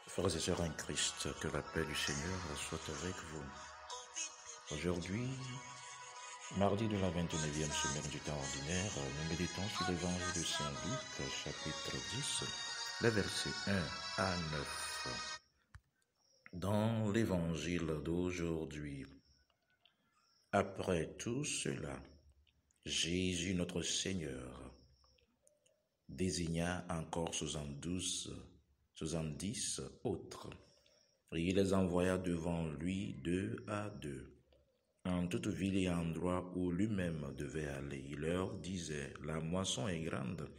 Frères et sœurs en Christ, que la paix du Seigneur soit avec vous. Aujourd'hui, mardi de la 29e semaine du temps ordinaire, nous méditons sur l'évangile de Saint Luc, chapitre 10, les versets 1 à 9. Dans l'évangile d'aujourd'hui, après tout cela, Jésus notre Seigneur désigna encore 70 autres, et il les envoya devant lui 2 à 2, en toute ville et endroit où lui-même devait aller. Il leur disait, la moisson est grande,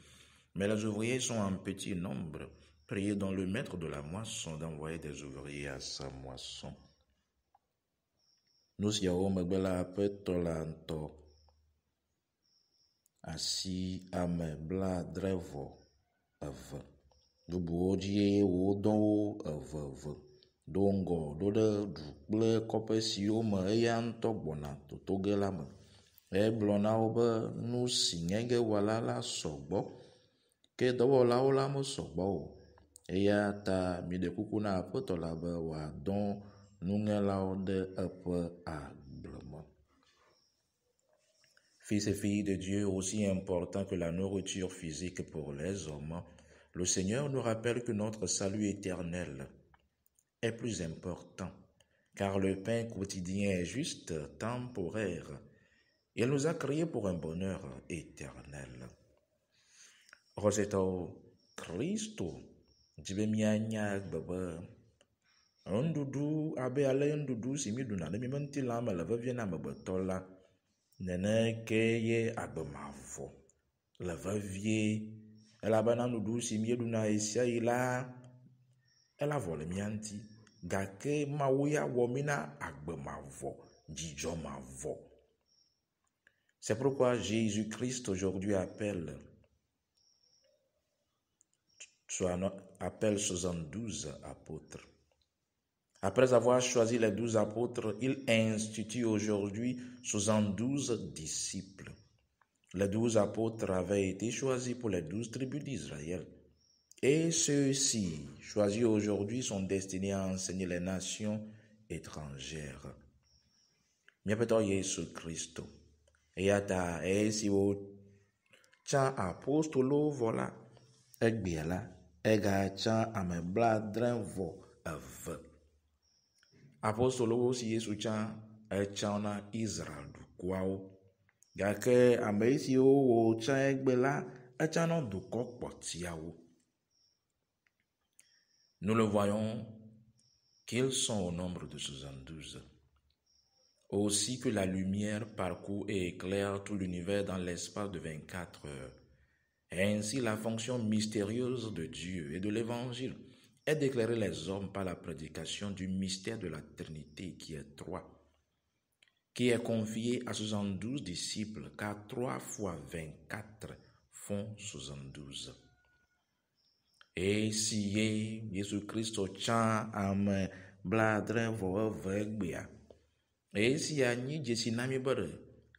mais les ouvriers sont en petit nombre. Priez donc le maître de la moisson d'envoyer des ouvriers à sa moisson. Nous siawo megbela aƒetɔ asi ame bladrevo eve. Bubuwo dzi wodɔ wo eve. Do ŋgɔ ɖo ɖe du kple kɔƒe siwo me eya ŋutɔ gbɔna toto ge la me. Egblɔ na wo be nu si nye ge wɔla la sɔgbɔ, ke dɔwɔlawo la mesɔgbɔ o. Eya ta miɖe kuku na aƒetɔ la be wòadɔ nuŋelawo ɖe eƒe agble me. Fils et filles de Dieu, aussi important que la nourriture physique pour les hommes, le Seigneur nous rappelle que notre salut éternel est plus important, car le pain quotidien est juste temporaire. Il nous a créés pour un bonheur éternel. Rosetao Christo, dzibe mianya gbebe, ndudu abe ale ndudu si mi ɖuna ɖe mi ŋuti la me le vevie na amegbetɔ la, nene ke ye agbemavɔ le vevie, elabena nuɖuɖu si míeɖuna ɣe sia ɣi la, ela vɔ le mía ŋuti, gake Mawu ya wɔ mí na agbemavɔ, dzidzɔmavɔ. C'est pourquoi Jésus-Christ aujourd'hui appelle 72 apôtres. Après avoir choisi les 12 apôtres, il institue aujourd'hui 72 disciples. Les 12 apôtres avaient été choisis pour les 12 tribus d'Israël. Et ceux-ci, choisis aujourd'hui, sont destinés à enseigner les nations étrangères. Miaƒetɔ Yesu Kristo, eya ta esiwo tsã apostolowo vɔ la, egbea la, egatsã ame bladrevɔ-eve. Apostolowo si Yesu tsã etsã na Israel dukɔawo, gake ame siwo wòtsã egbe la, etsã na dukɔ kpɔtiawo. Nous le voyons qu'ils sont au nombre de 72. Aussi que la lumière parcourt et éclaire tout l'univers dans l'espace de 24 heures. Ainsi, la fonction mystérieuse de Dieu et de l'Évangile est d'éclairer les hommes par la prédication du mystère de la Trinité qui est 3, qui est confié à 72 disciples, car 3 fois 24 font 72. Et si Jésus Christ tsã ame bladrevɔ-eve egbea, esia nyi dzesi na mi be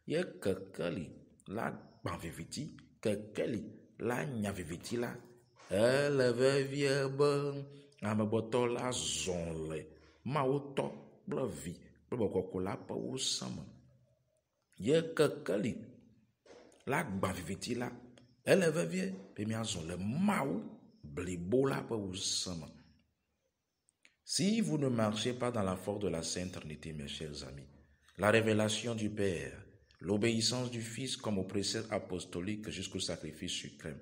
ye kekeli la gbã viviti, kekeli la nya viviti la, ele vevie be amegbetɔ la zɔ le Mawutɔ kple Vi kple Gbɔgbɔ la ƒe wusẽ me. Ye kekeli la gbã viviti la, ele vevie be miazɔ le Mawu blibo la ƒe wusẽ me. Si vous ne marchez pas dans la force de la Sainte Trinité, mes chers amis, la révélation du Père, l'obéissance du Fils comme au précepte apostolique jusqu'au sacrifice suprême,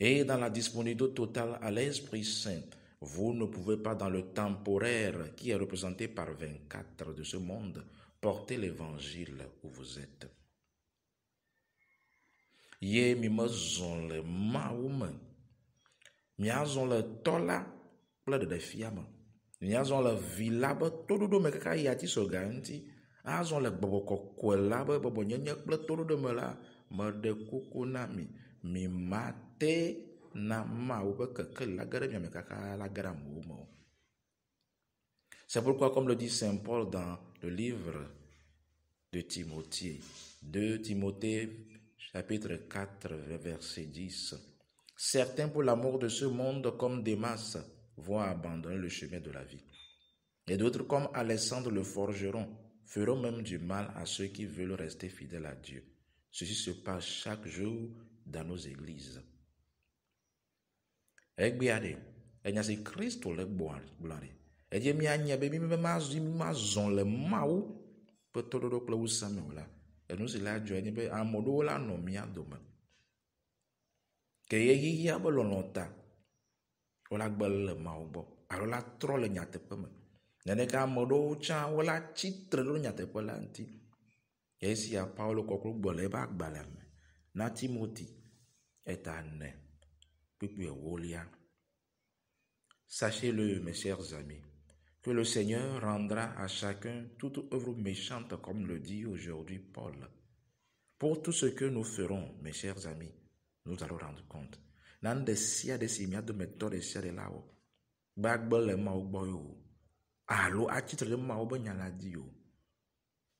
et dans la disponibilité totale à l'Esprit Saint, vous ne pouvez pas dans le temporaire qui est représenté par 24 de ce monde, porter l'évangile où vous êtes. Ye mi me zɔ le Mawu me, miazɔ le tɔ la kple ɖeɖefia me, miazɔ le Vi la be toɖoɖo me kaka yi atisɔga ŋuti, azɔ le Gbɔgbɔ Kɔkɔe la be bɔbɔnyenye kple toɖoɖo me la, meɖe kuku na mi, mi mate na Mawu be kekeli la ge ɖe mia me kaka la ge ɖe amewo me o. C'est pourquoi, comme le dit Saint Paul dans le livre de Timothée, 2 Timothée chapitre 4 verset 10, certains pour l'amour de ce monde comme Démas vont abandonner le chemin de la vie. Et d'autres, comme Alexandre le forgeron, feront même du mal à ceux qui veulent rester fidèles à Dieu. Ceci se passe chaque jour dans nos églises. Egbiade, enyasi Kristo le gblɔ̃. Edie mianya be mi mazɔ le Mawu ƒe toɖoɖo kple wusẽ me o la, enu si la dzɔ nye be ame aɖewo la nɔ mia dome. Ke ɣeyiɣia be lɔlɔ̃ ta, wola gbe le Mawu gbɔ alo la trɔ le nyateƒe me. Neneke ame aɖewo tsã wola tsitre ɖe nyateƒe la ŋuti. Esia Paulo kɔkɔ gblɔ le eƒe agbalẽ me na Timothy eta 4 kpukpu ewolia. Sachez-le, mes chers amis, que le Seigneur rendra à chacun toute œuvre méchante, comme le dit aujourd'hui Paul. Pour tout ce que nous ferons, mes chers amis, nous allons rendre compte. Nan de sia de si mia de meto de sia de lao. Bagbe le Mawu gbɔ yo. Alo atsitre le Mawu be nya la di yo.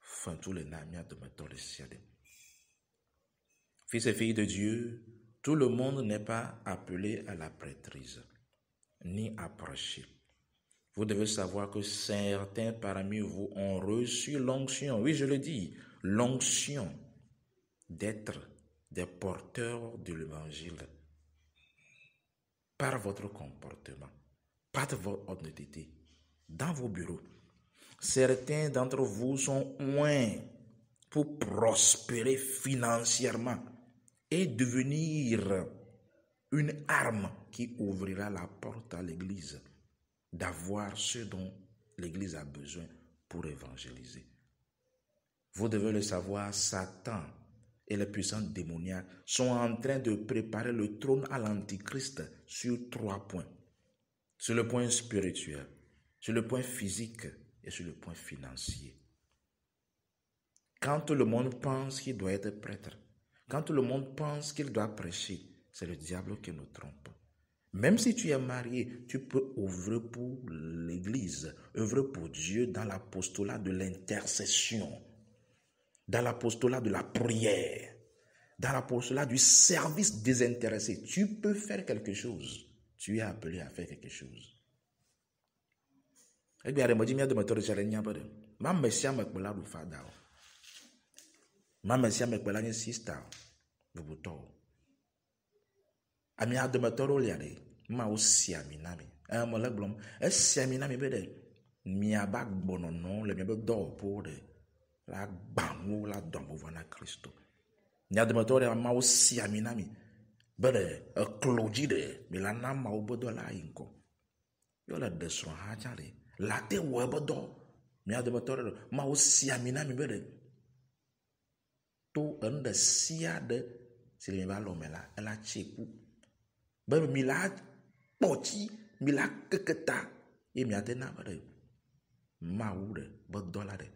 Fin tous les na mia de meto de sia de. Fils et filles de Dieu, tout le monde n'est pas appelé à la prêtrise, ni à prêcher. Vous devez savoir que certains parmi vous ont reçu l'onction, oui je le dis, l'onction d'être des porteurs de l'évangile par votre comportement, par votre honnêteté, dans vos bureaux. Certains d'entre vous sont loin pour prospérer financièrement et devenir une arme qui ouvrira la porte à l'Église d'avoir ce dont l'Église a besoin pour évangéliser. Vous devez le savoir, Satan et les puissances démoniaques sont en train de préparer le trône à l'Antichrist sur 3 points. Sur le point spirituel, sur le point physique et sur le point financier. Quand tout le monde pense qu'il doit être prêtre, quand tout le monde pense qu'il doit prêcher, c'est le diable qui nous trompe. Même si tu es marié, tu peux œuvrer pour l'Église, œuvrer pour Dieu dans l'apostolat de l'intercession, dans l'apostolat de la prière, dans l'apostolat du service désintéressé. Tu peux faire quelque chose. Tu es appelé à faire quelque chose. Eh bien, je me dis, ma messia me kpela du fada. Ma messia me kpela ni sister. Bubuto. Ami adomatoro liade. Ma osi aminami. Mo le glom. Esi aminami bede. Mi aba gbonono le mi be do pour de la gbanwo la dombo vana Christo. Ni adomatoro ma osi aminami. Bede kloji de mi la na ma obodo la inko. Yo la desro ha jare. La te wo bodo. Mi adomatoro ma osi aminami bede. To ende sia de si le va lomela la cheku. Be mi la poti mi la keketa e mi atena bede. Ma wu de bodo la de.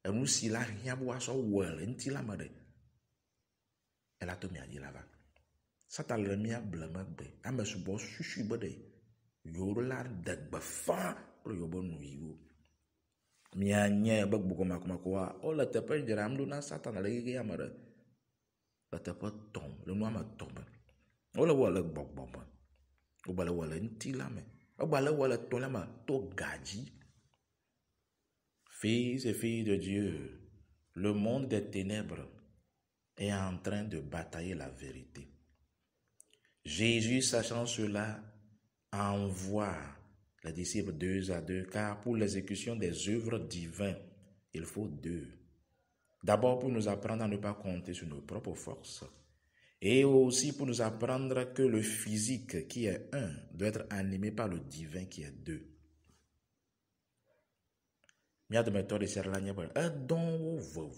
Enu si la hia bo aso wel enti la mede. Ela to mi adi la va. Satan le mi ableme gbe. Ame subo susu bede. Yo la de gbe fa pro yo bo nu yiwo. Mia nye be gbugo makomakoa o le tepe dram do na Satan le ge amare le tepe tom le no ama tom o le wole gbogbo o ba le wole nti la me o ba le wole to la ma to gaji. Fils et filles de Dieu, le monde des ténèbres est en train de batailler la vérité. Jésus, sachant cela, envoie les disciples 2 à 2, car pour l'exécution des œuvres divines, il faut 2. D'abord pour nous apprendre à ne pas compter sur nos propres forces, et aussi pour nous apprendre que le physique qui est 1 doit être animé par le divin qui est 2. Mia de méthode de la nya ba don vo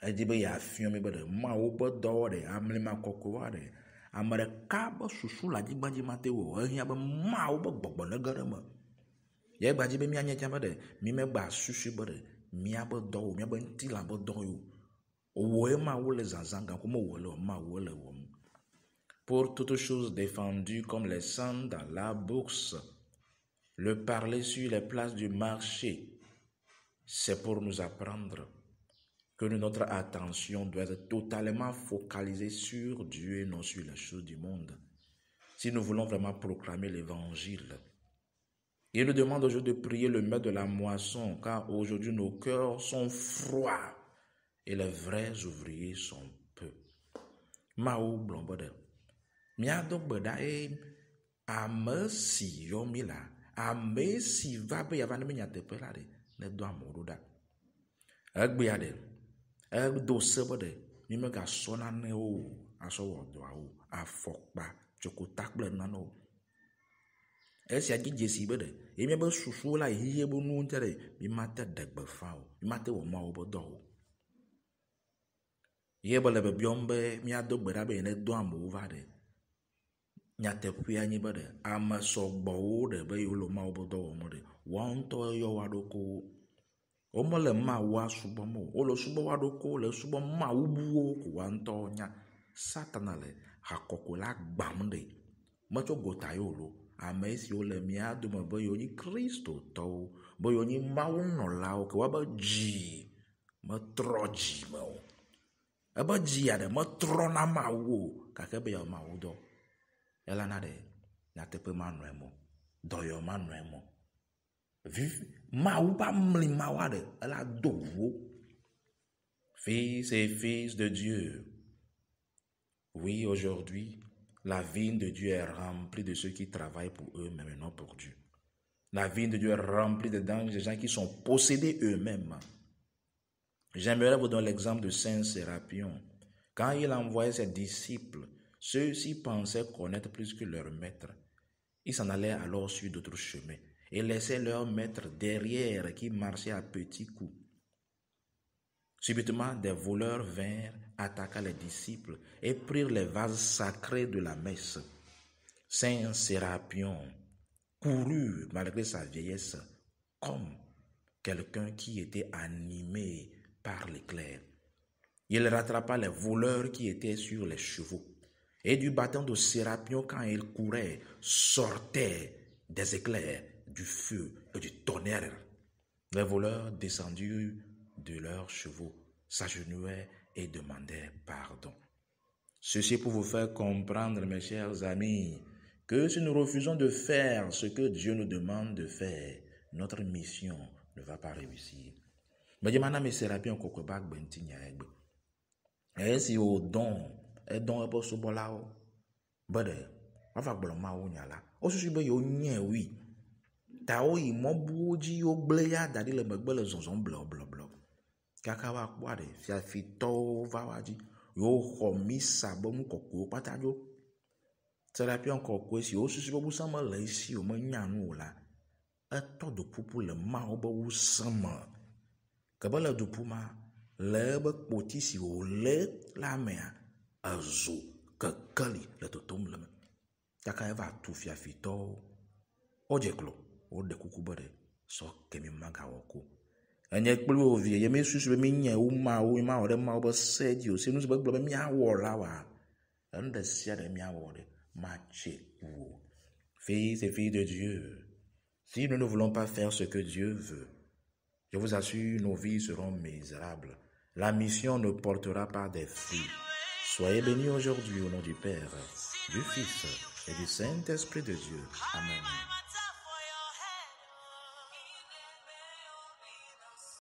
e di be ya fion me ba de ma wo bo do de amle ma kokko de amare ka bo susu la jigbaji mate wo e hia be ma wo bo gbogbo le gare ma ye gbaji be mi anya cha ba de mi me gba susu ba de mi abo do mi abo nti la bo do yo wo e ma wo le zanzanga ko mo wo le ma wo le wo. Pour toutes choses défendues comme les cendres dans la bourse, le parler sur les places du marché, c'est pour nous apprendre que notre attention doit être totalement focalisée sur Dieu et non sur les choses du monde. si nous voulons vraiment proclamer l'évangile. Il nous demande aujourd'hui de prier le maître de la moisson, car aujourd'hui nos cœurs sont froids et les vrais ouvriers sont peu. Maou blonbode. Miado beda ame si yomila, ame si va be yavane me nyatepe la de ne do amodo da. Egbe ade. Do sebode mi me ga sona ne o aso wodo a o afokpa chokotakple nano. Esi agije si bede e mi be susu la hiye bo nu ntere mi mate degbe fa o mi mate wo ma o bo do o. Ye bele be biombe mi ado gbeda be ne do amo va de. Nyatepe anyi bede ame sogbo o de be yo lo ma o bo do o mo de. Won to yo wa do ko o mo le ma wa subo mo o lo subo wa do ko le subo ma ubu ko wa nto nya satana le hakoko la gbam de. Mo cho gota yo lo ame si o le mia do mo bo yo ni Kristo to bo yo ni ma wo no la o ke wa ba ji mo troji mo e ba ji ya de mo tro na ma wo ka ke be ya ma wo do ela na de na te pe ma no e mo do yo ma no e mo vive ma ou pas mli ma wa de ela do wo fils et fils de Dieu. Oui, aujourd'hui la vigne de Dieu est remplie de ceux qui travaillent pour eux-mêmes et non pour Dieu. La vigne de Dieu est remplie de gens qui sont possédés eux-mêmes. J'aimerais vous donner l'exemple de Saint Sérapion. Quand il envoyait ses disciples, ceux-ci pensaient connaître plus que leur maître. Ils s'en allaient alors sur d'autres chemins et laissaient leur maître derrière qui marchait à petits coups. Subitement, des voleurs vinrent, attaqua les disciples et prirent les vases sacrés de la messe. Saint Sérapion courut malgré sa vieillesse comme quelqu'un qui était animé par l'éclair. Il rattrapa les voleurs qui étaient sur les chevaux. Et du bâton de Sérapion, quand il courait, sortaient des éclairs, du feu et du tonnerre. Les voleurs descendirent de leurs chevaux, s'agenouillaient et demandaient pardon. Ceci pour vous faire comprendre, mes chers amis, que si nous refusons de faire ce que Dieu nous demande de faire, notre mission ne va pas réussir. Mais demanda mes Sérapion koko bak benti nyaegbe. Et si au don, et don ebo sobolao, bade, afa gboloma o nyala. O susu be yo nye oui. Ta o yi mobu oji yo ble ya dadi le megbe le zonzon blo blo blo. Kaka wa kwa de fia fito va waji. Yo homisa bomu koko pata yo. Sérapion koko si o susu bobu sama le si o me nyanu la. Eto do pupu le ma o bo sama. Kabala do puma le be kpoti si o le la mea azo kakali le totom le me. Kaka eva tu fia fito o jeklo o de kuku bode so kemi maga woko. Enye kplu o vie ye me susu be mi nye o ma o de ma o be sedi o se nu se be glo be mi awo la wa. Ende sia de mi awo de ma che ou. Fils et filles de Dieu, si nous ne voulons pas faire ce que Dieu veut, je vous assure, nos vies seront misérables. La mission ne portera pas des fruits. Soyez bénis aujourd'hui au nom du Père, du Fils et du Saint-Esprit de Dieu. Amen.